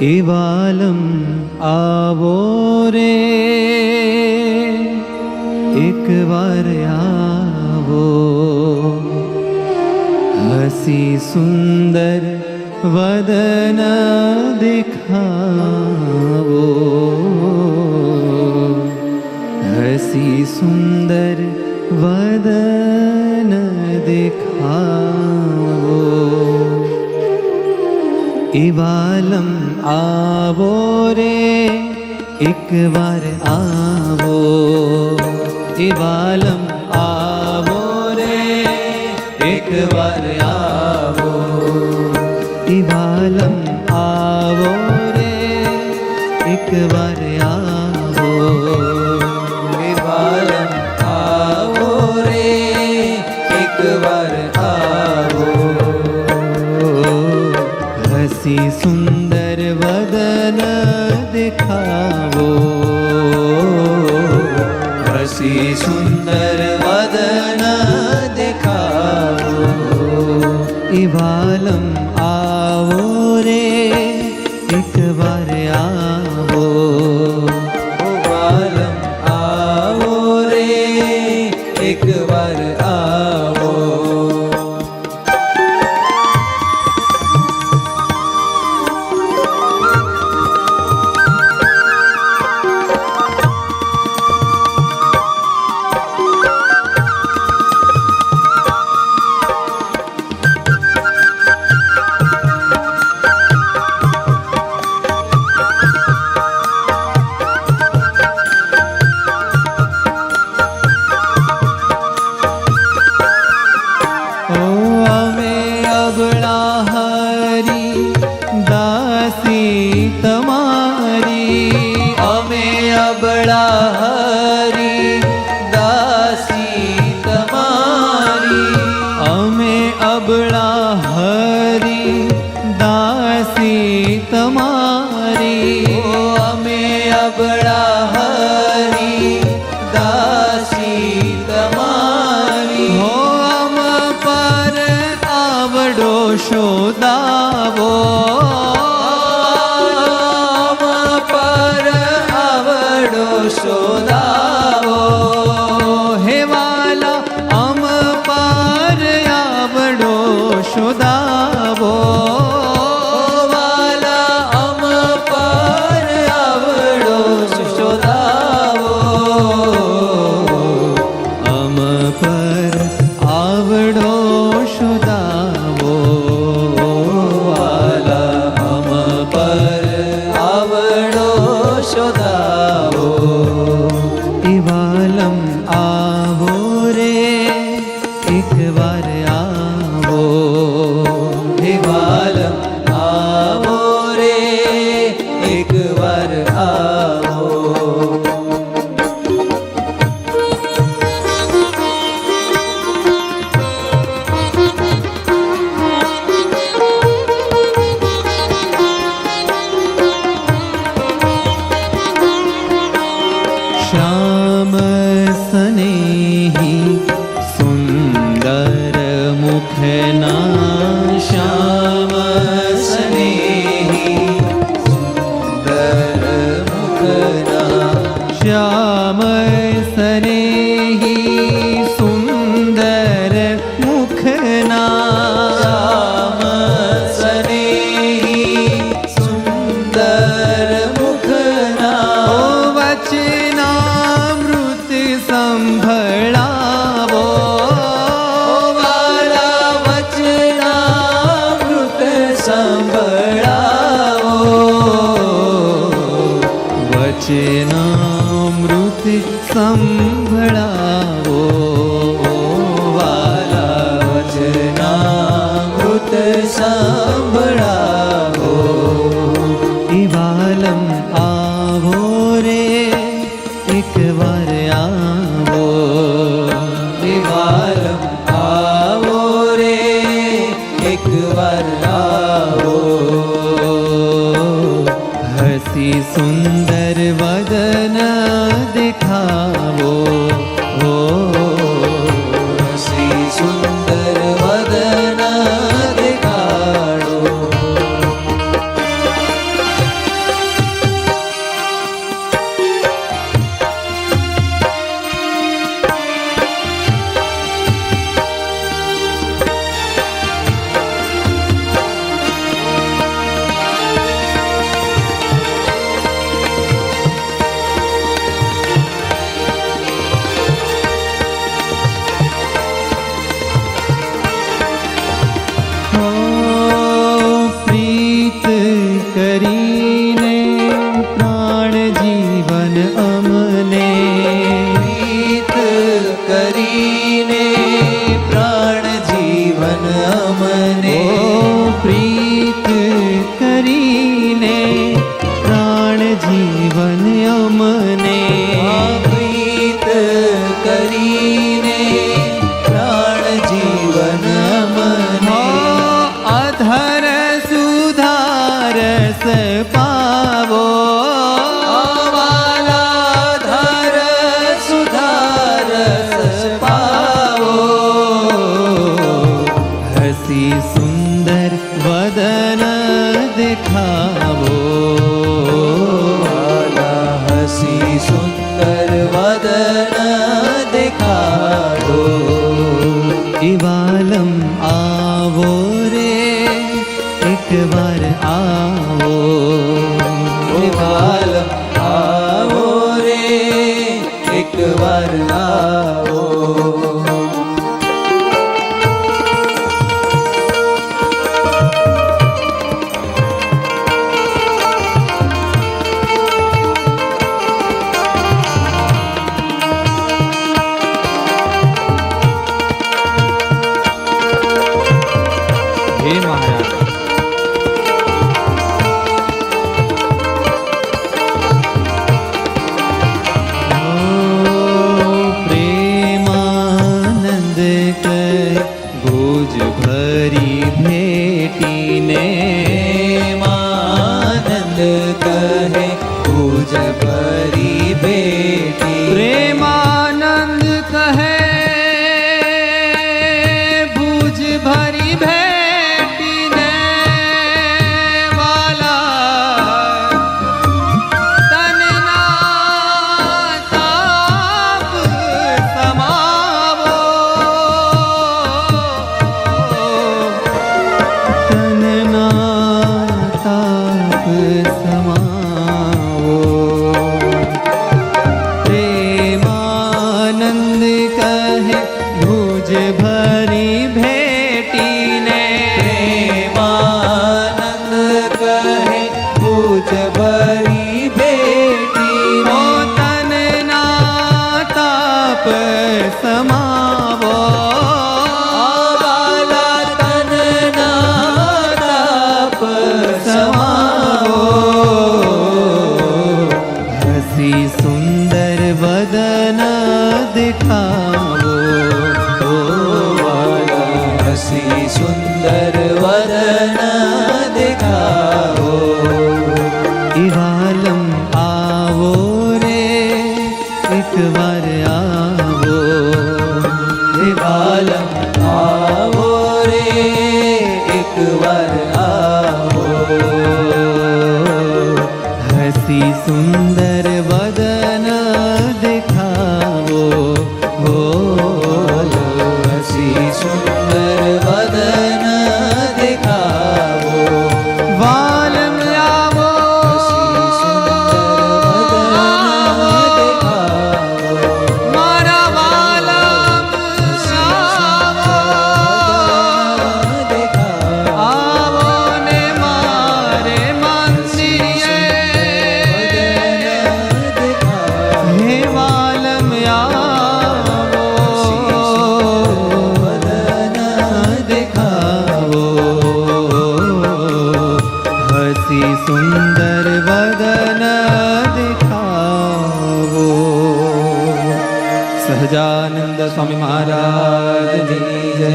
એવાલમ આવો રે એક વાર આવો, હસી સુંદર વદન દેખાવો, હસી સુંદર વદન દેખાવો. એવાલમ આવો રે એક વાર આવો, એવાલમ આવો રે એક વાર આવો, એવાલમ આવો રે એક વાર આવો, એવાલમ આવો રે એક વાર આવો, હસી સુંદર વદન દેખાવો, હસી સુંદર વદન દેખાવો. એવાલમ આવો રે એક વાર આવો, એવાલમ આવો રે એક વાર આવો. શોધાવો પર આવડો શોધાવો, હે વાલા અમ પર આવડો શોધાવો, વાલા અમ પર આવડો શોધાવો, અમ પર આવડો શોધાવો, શોધાવો. એવાલમ આવો રે એક વાર આવો, એવાલમ આવો રે એક વાર આવો. શ્યામ સ્નેહી સુંદર મુખના, શ્યામ સ્નેહી સુંદર મુખના, શ્યામ સ્નેહી સુંદર મુખના, શ્યામ સ્નેહી સુંદર મુખના, વચનામૃત સંભળાવો, વાલા વચનામૃત સંભળાવો, વચનામૃત સંભળાવો, વાલા વચનામૃત સંભળાવો. એવાલમ આવો રે એક વાર આવો, એવાલમ આવો રે એક વાર આવો, હસી સુંદર વદન દેખાવો, હસી સુંદર વદન દેખાડો. કરીને પ્રાણ જીવન અમને પ્રીત કરીને પ્રાણ જીવન અમને પ્રીત કરીને પ્રાણ જીવન અમને પ્રીત કરીને પ્રાણ જીવન અમને અધર સુધારસ પાવો વાલાધર સુધારસ પાવો હસી સુંદર વદન દેખાવો વાલા હસી સુંદર વદન દેખાડો ઇવાલમ આવો રે એક વાર આવો વાલ આવો રે એક વાર આવો હે મહારાજ પ્રેમાનંદ કર ભુજ ભરી ભેટીને આનંદ કહે પૂજ ભરી બેટી પ્રેમાનંદ કહે ભુજ ભરી ભેટીને વાલા તનના તાપ સમાવો તનના તાપ સમાવો પ્રેમાનંદ કહે ભુજ ભરી ભેટીને પ્રેમાનંદ કહે પૂજ ભરી બેટી ઓ તનના તાપ સમાવો વાલા તનના તાપ સમાવો હસી સુંદર વદન દેખાવો વાલા હસી સુંદર વદન દેખાવો ઇવાલમ આવો રે એક વાર આવો વાલમ આવો રે એક વાર આવો હસી સુંદર વદન દેખાવો હો હસી સુંદર વદન દેખાવો વાલમ આવો હસી સુંદર વદન દેખાવો મારા વાલમ આવો દેખાવો આવો ને મારે મંદિરે હે વાલમ આવો દેખાવો હસી સુંદર વદન દેખાવો સહજાનંદ સ્વામી મહારાજની જય